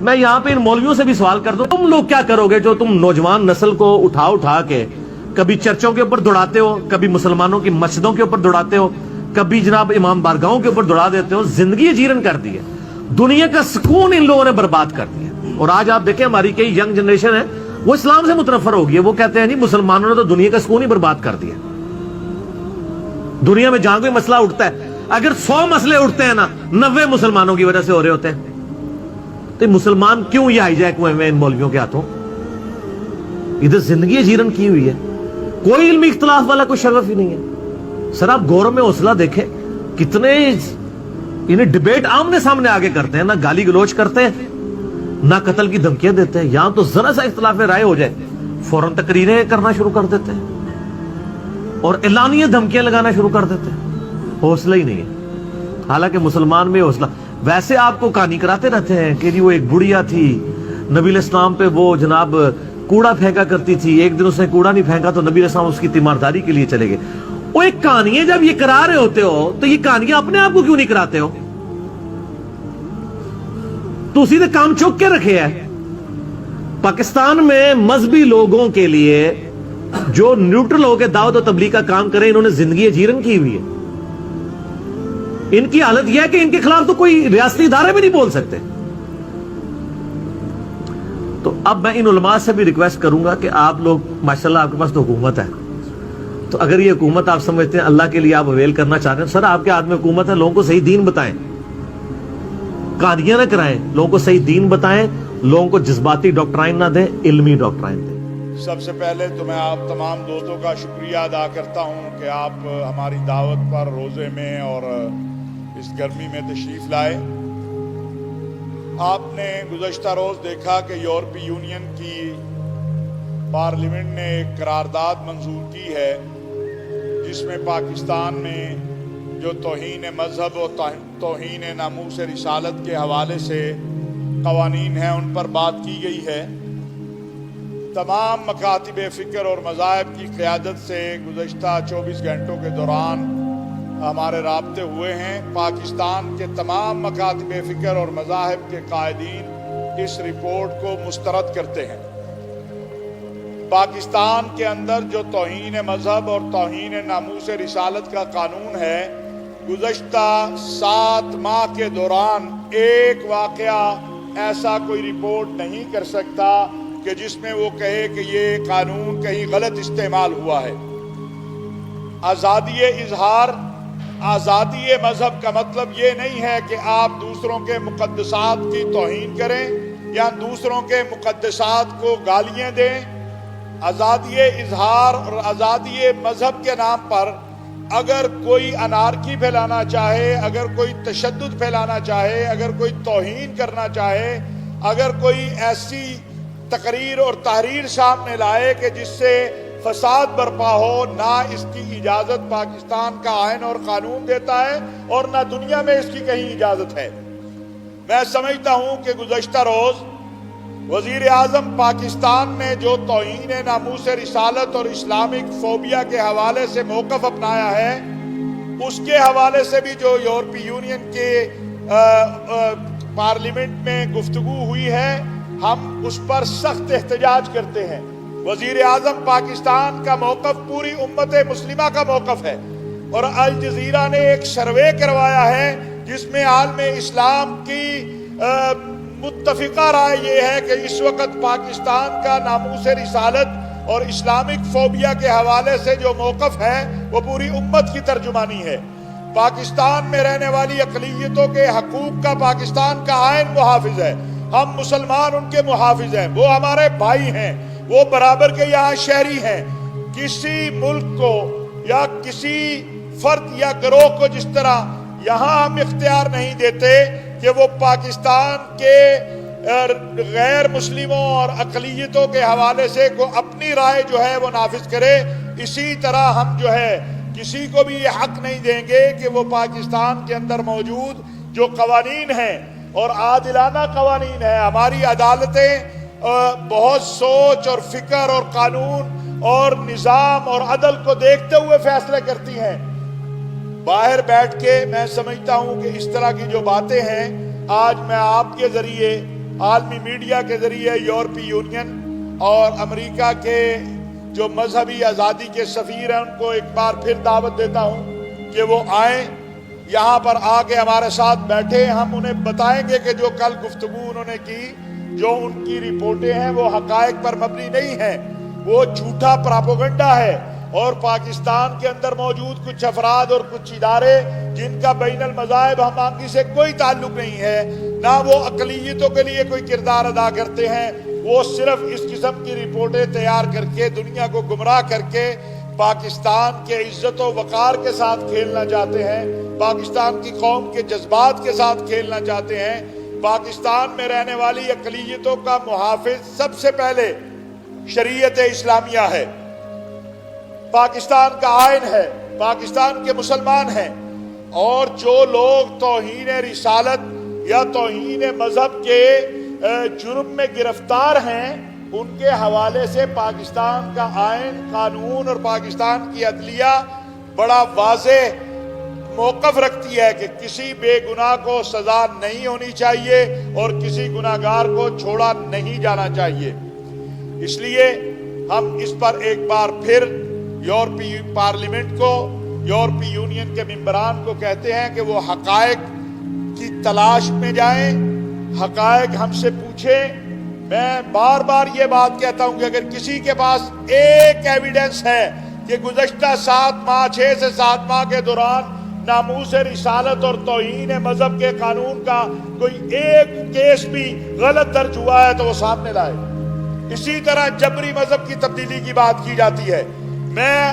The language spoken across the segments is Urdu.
میں یہاں پہ ان مولویوں سے بھی سوال کر دوں، تم لوگ کیا کرو گے جو تم نوجوان نسل کو اٹھا کے کبھی چرچوں کے اوپر دوڑاتے ہو، کبھی مسلمانوں کی مسجدوں کے اوپر دوڑاتے ہو، کبھی جناب امام بارگاہوں کے اوپر دوڑا دیتے ہو، زندگی جیرن کر دی ہے، دنیا کا سکون ان لوگوں نے برباد کر دیا۔ اور آج آپ دیکھیں ہماری کئی ینگ جنریشن ہے وہ اسلام سے متنفر ہو گئی ہے، وہ کہتے ہیں نہیں مسلمانوں نے تو دنیا کا سکون ہی برباد کر دیا۔ دنیا میں جہاں کوئی مسئلہ اٹھتا ہے، اگر 100 مسئلے اٹھتے ہیں نا 90 مسلمانوں کی وجہ سے ہو رہے ہوتے ہیں، تو مسلمان کیوں یہ ہائی جیک ہوئے ہیں ان مولویوں کے ہاتھوں؟ ادھر زندگی جیرن کی ہوئی ہے، کوئی علمی اختلاف والا کوئی شغف ہی نہیں ہے۔ سر آپ غور میں حوصلہ دیکھیں، کتنے انہیں ڈیبیٹ آمنے سامنے آگے کرتے ہیں، نہ گالی گلوچ کرتے ہیں نہ قتل کی دھمکیاں دیتے ہیں۔ یہاں تو ذرا سا اختلاف رائے ہو جائے فوراً تقریریں کرنا شروع کر دیتے ہیں اور اعلانیہ دھمکیاں لگانا شروع کر دیتے ہیں۔ حوصلہ ہی نہیں ہے، حالانکہ مسلمان میں حوصلہ۔ ویسے آپ کو کہانی کراتے رہتے ہیں کہ جی وہ ایک بڑھیا تھی، نبی علیہ السلام پہ وہ جناب کوڑا پھینکا کرتی تھی، ایک دن اس نے کوڑا نہیں پھینکا تو نبی علیہ السلام اس کی تیمارداری کے لیے چلے گئے۔ وہ ایک کہانی ہے، جب یہ کرا رہے ہوتے ہو تو یہ کہانیاں اپنے آپ کو کیوں نہیں کراتے ہو؟ تو اسی نے کام چوک کے رکھے ہے۔ پاکستان میں مذہبی لوگوں کے لیے جو نیوٹرل ہو کے دعوت و تبلیغ کا کام کریں، انہوں نے زندگی جیرن کی ہوئی ہے۔ ان کی حالت یہ ہے کہ ان کے خلاف تو کوئی ریاستی ادارے بھی نہیں بول سکتے۔ تو اب میں ان علماء سے بھی ریکویسٹ کروں گا کہ آپ لوگ ماشاءاللہ آپ کے پاس تو حکومت ہے، تو اگر یہ حکومت آپ سمجھتے ہیں اللہ کے لیے آپ اویل کرنا چاہتے ہیں، سر آپ کے ہاتھ میں حکومت ہے، لوگوں کو صحیح دین بتائیں، کہانیاں نہ کرائیں، لوگوں کو صحیح دین بتائیں، لوگوں کو جذباتی ڈاکٹرائن نہ دیں، علمی ڈاکٹرائن دیں۔ سب سے پہلے تو میں آپ تمام دوستوں کا شکریہ ادا کرتا ہوں کہ آپ ہماری دعوت پر روزے میں اور اس گرمی میں تشریف لائے۔ آپ نے گزشتہ روز دیکھا کہ یورپی یونین کی پارلیمنٹ نے ایک قرارداد منظور کی ہے جس میں پاکستان میں جو توہین مذہب اور توہین ناموس رسالت کے حوالے سے قوانین ہیں ان پر بات کی گئی ہے۔ تمام مکاتب فکر اور مذاہب کی قیادت سے گزشتہ 24 گھنٹوں کے دوران ہمارے رابطے ہوئے ہیں۔ پاکستان کے تمام مکاتب فکر اور مذاہب کے قائدین اس رپورٹ کو مسترد کرتے ہیں۔ پاکستان کے اندر جو توہین مذہب اور توہین ناموس رسالت کا قانون ہے، گزشتہ 7 ماہ کے دوران ایک واقعہ ایسا کوئی رپورٹ نہیں کر سکتا کہ جس میں وہ کہے کہ یہ قانون کہیں غلط استعمال ہوا ہے۔ آزادی اظہار، آزادی مذہب کا مطلب یہ نہیں ہے کہ آپ دوسروں کے مقدسات کی توہین کریں یا دوسروں کے مقدسات کو گالیاں دیں۔ آزادی اظہار اور آزادی مذہب کے نام پر اگر کوئی انارکی پھیلانا چاہے، اگر کوئی تشدد پھیلانا چاہے، اگر کوئی توہین کرنا چاہے، اگر کوئی ایسی تقریر اور تحریر سامنے لائے کہ جس سے فساد برپا ہو، نہ اس کی اجازت پاکستان کا آئین اور قانون دیتا ہے اور نہ دنیا میں اس کی کہیں اجازت ہے۔ میں سمجھتا ہوں کہ گزشتہ روز وزیر اعظم پاکستان نے جو توہین ناموس رسالت اور اسلامک فوبیا کے حوالے سے موقف اپنایا ہے، اس کے حوالے سے بھی جو یورپی یونین کے پارلیمنٹ میں گفتگو ہوئی ہے، ہم اس پر سخت احتجاج کرتے ہیں۔ وزیر اعظم پاکستان کا موقف پوری امت مسلمہ کا موقف ہے، اور الجزیرہ نے ایک سروے کروایا ہے جس میں عالم اسلام کی متفقہ رائے یہ ہے کہ اس وقت پاکستان کا ناموس رسالت اور اسلامک فوبیا کے حوالے سے جو موقف ہے وہ پوری امت کی ترجمانی ہے۔ پاکستان میں رہنے والی اقلیتوں کے حقوق کا پاکستان کا آئین محافظ ہے، ہم مسلمان ان کے محافظ ہیں، وہ ہمارے بھائی ہیں، وہ برابر کے یہاں شہری ہیں۔ کسی ملک کو یا کسی فرد یا گروہ کو جس طرح یہاں ہم اختیار نہیں دیتے کہ وہ پاکستان کے غیر مسلموں اور اقلیتوں کے حوالے سے کو اپنی رائے جو ہے وہ نافذ کرے، اسی طرح ہم جو ہے کسی کو بھی یہ حق نہیں دیں گے کہ وہ پاکستان کے اندر موجود جو قوانین ہیں اور عادلانہ قوانین ہیں، ہماری عدالتیں بہت سوچ اور فکر اور قانون اور نظام اور عدل کو دیکھتے ہوئے فیصلے کرتی ہیں۔ باہر بیٹھ کے میں سمجھتا ہوں کہ اس طرح کی جو باتیں ہیں، آج میں آپ کے ذریعے عالمی میڈیا کے ذریعے یورپی یونین اور امریکہ کے جو مذہبی آزادی کے سفیر ہیں ان کو ایک بار پھر دعوت دیتا ہوں کہ وہ آئیں، یہاں پر آ کے ہمارے ساتھ بیٹھے، ہم انہیں بتائیں گے کہ جو کل گفتگو انہوں نے کی، جو ان کی رپورٹیں ہیں وہ حقائق پر مبنی نہیں ہیں، وہ جھوٹا پراپوگنڈا ہے، اور پاکستان کے اندر موجود کچھ افراد اور کچھ ادارے جن کا بین المذاہب ہمانگی سے کوئی تعلق نہیں ہے، نہ وہ اقلیتوں کے لیے کوئی کردار ادا کرتے ہیں، وہ صرف اس قسم کی رپورٹیں تیار کر کے دنیا کو گمراہ کر کے پاکستان کے عزت و وقار کے ساتھ کھیلنا چاہتے ہیں، پاکستان کی قوم کے جذبات کے ساتھ کھیلنا چاہتے ہیں۔ پاکستان میں رہنے والی اقلیتوں کا محافظ سب سے پہلے شریعت اسلامیہ ہے، پاکستان کا آئین ہے، پاکستان کے مسلمان ہیں، اور جو لوگ توہین رسالت یا توہین مذہب کے جرم میں گرفتار ہیں ان کے حوالے سے پاکستان کا آئین، قانون اور پاکستان کی عدلیہ بڑا واضح موقف رکھتی ہے کہ کسی بے گناہ کو سزا نہیں ہونی چاہیے اور کسی گناہگار کو چھوڑا نہیں جانا چاہیے۔ اس لیے ہم اس پر ایک بار پھر یورپی پارلیمنٹ کو، یورپی یونین کے ممبران کو کہتے ہیں کہ وہ حقائق کی تلاش میں جائیں، حقائق ہم سے پوچھیں۔ میں بار بار یہ بات کہتا ہوں کہ اگر کسی کے پاس ایک ایویڈنس ہے کہ گزشتہ 6 سے 7 ماہ کے دوران ناموس رسالت اور توہین مذہب کے قانون کا کوئی ایک کیس بھی غلط درج ہوا ہے تو وہ سامنے لائے۔ اسی طرح جبری مذہب کی تبدیلی کی بات کی جاتی ہے۔ میں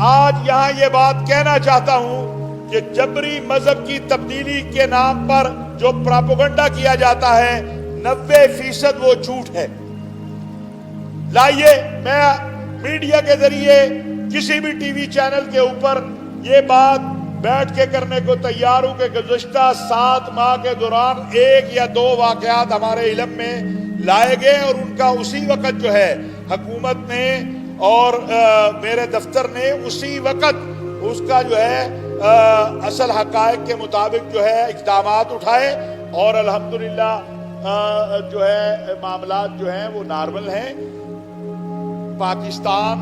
آج یہاں یہ بات کہنا چاہتا ہوں کہ جبری مذہب کی تبدیلی کے نام پر جو پراپوگنڈا کیا جاتا ہے 90% وہ جھوٹ ہے۔ لائیے میں میڈیا کے ذریعے کسی بھی ٹی وی چینل کے اوپر یہ بات بیٹھ کے کرنے کو تیار ہوں کہ گزشتہ 7 ماہ کے دوران 1 یا 2 واقعات ہمارے علم میں لائے گئے، اور ان کا اسی وقت جو ہے حکومت نے اور میرے دفتر نے اسی وقت اس کا جو ہے اصل حقائق کے مطابق جو ہے اقدامات اٹھائے، اور الحمدللہ جو ہے معاملات جو ہیں وہ نارمل ہیں۔ پاکستان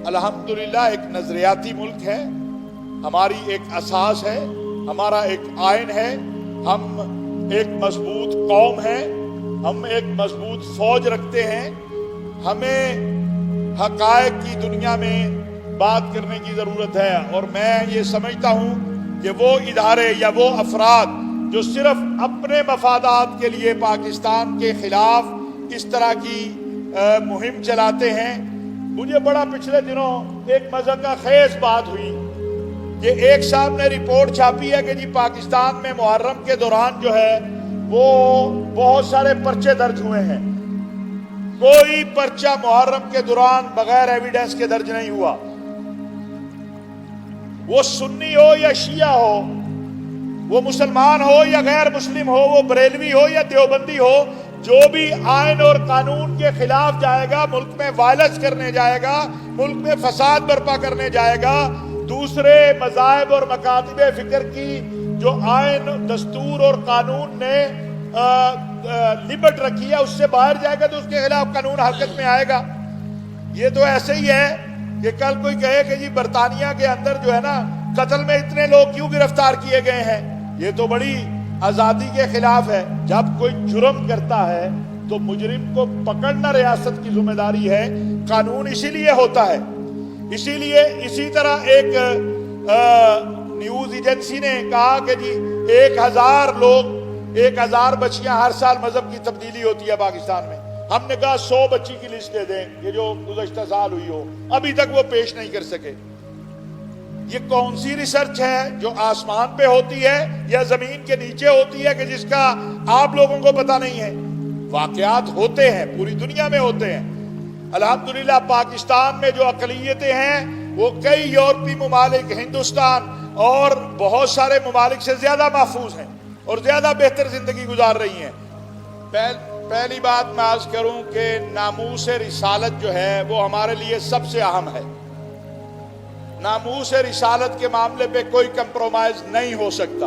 الحمدللہ ایک نظریاتی ملک ہے، ہماری ایک اساس ہے، ہمارا ایک آئین ہے، ہم ایک مضبوط قوم ہیں، ہم ایک مضبوط فوج رکھتے ہیں۔ ہمیں حقائق کی دنیا میں بات کرنے کی ضرورت ہے، اور میں یہ سمجھتا ہوں کہ وہ ادارے یا وہ افراد جو صرف اپنے مفادات کے لیے پاکستان کے خلاف اس طرح کی مہم چلاتے ہیں۔ مجھے بڑا پچھلے دنوں ایک مذہقہ خیز بات ہوئی کہ ایک صاحب نے رپورٹ چھاپی ہے کہ جی پاکستان میں محرم کے دوران جو ہے وہ بہت سارے پرچے درج ہوئے ہیں۔ کوئی پرچہ محرم کے دوران بغیر ایویڈنس کے درج نہیں ہوا۔ وہ سنی ہو یا شیعہ ہو، وہ مسلمان ہو یا غیر مسلم ہو، وہ بریلوی ہو یا دیوبندی ہو، جو بھی آئین اور قانون کے خلاف جائے گا، ملک میں وائلنس کرنے جائے گا، ملک میں فساد برپا کرنے جائے گا، دوسرے مذاہب اور مکاتب فکر کی جو آئین، دستور اور قانون نے لمٹ رکھی ہے اس سے باہر جائے گا تو اس کے خلاف قانون حرکت میں آئے گا۔ یہ تو ایسے ہی ہے کہ کل کوئی کہے کہ جی برطانیہ کے اندر جو ہے نا قتل میں اتنے لوگ کیوں گرفتار کیے گئے ہیں، یہ تو بڑی آزادی کے خلاف ہے۔ جب کوئی جرم کرتا ہے تو مجرم کو پکڑنا ریاست کی ذمہ داری ہے، قانون اسی لیے ہوتا ہے۔ اسی لیے اسی طرح ایک نیوز ایجنسی نے کہا کہ جی 1000 بچیاں ہر سال مذہب کی تبدیلی ہوتی ہے پاکستان میں۔ ہم نے کہا 100 بچی کی لسٹ دے دیں کہ جو گزشتہ سال ہوئی ہو، ابھی تک وہ پیش نہیں کر سکے۔ یہ کون سی ریسرچ ہے جو آسمان پہ ہوتی ہے یا زمین کے نیچے ہوتی ہے کہ جس کا آپ لوگوں کو پتہ نہیں ہے؟ واقعات ہوتے ہیں، پوری دنیا میں ہوتے ہیں۔ الحمدللہ پاکستان میں جو اقلیتیں ہیں وہ کئی یورپی ممالک، ہندوستان اور بہت سارے ممالک سے زیادہ محفوظ ہیں اور زیادہ بہتر زندگی گزار رہی ہیں۔ پہلی بات میں عرض کروں کہ ناموس رسالت جو ہے وہ ہمارے لیے سب سے اہم ہے۔ ناموس رسالت کے معاملے پہ کوئی کمپرومائز نہیں ہو سکتا۔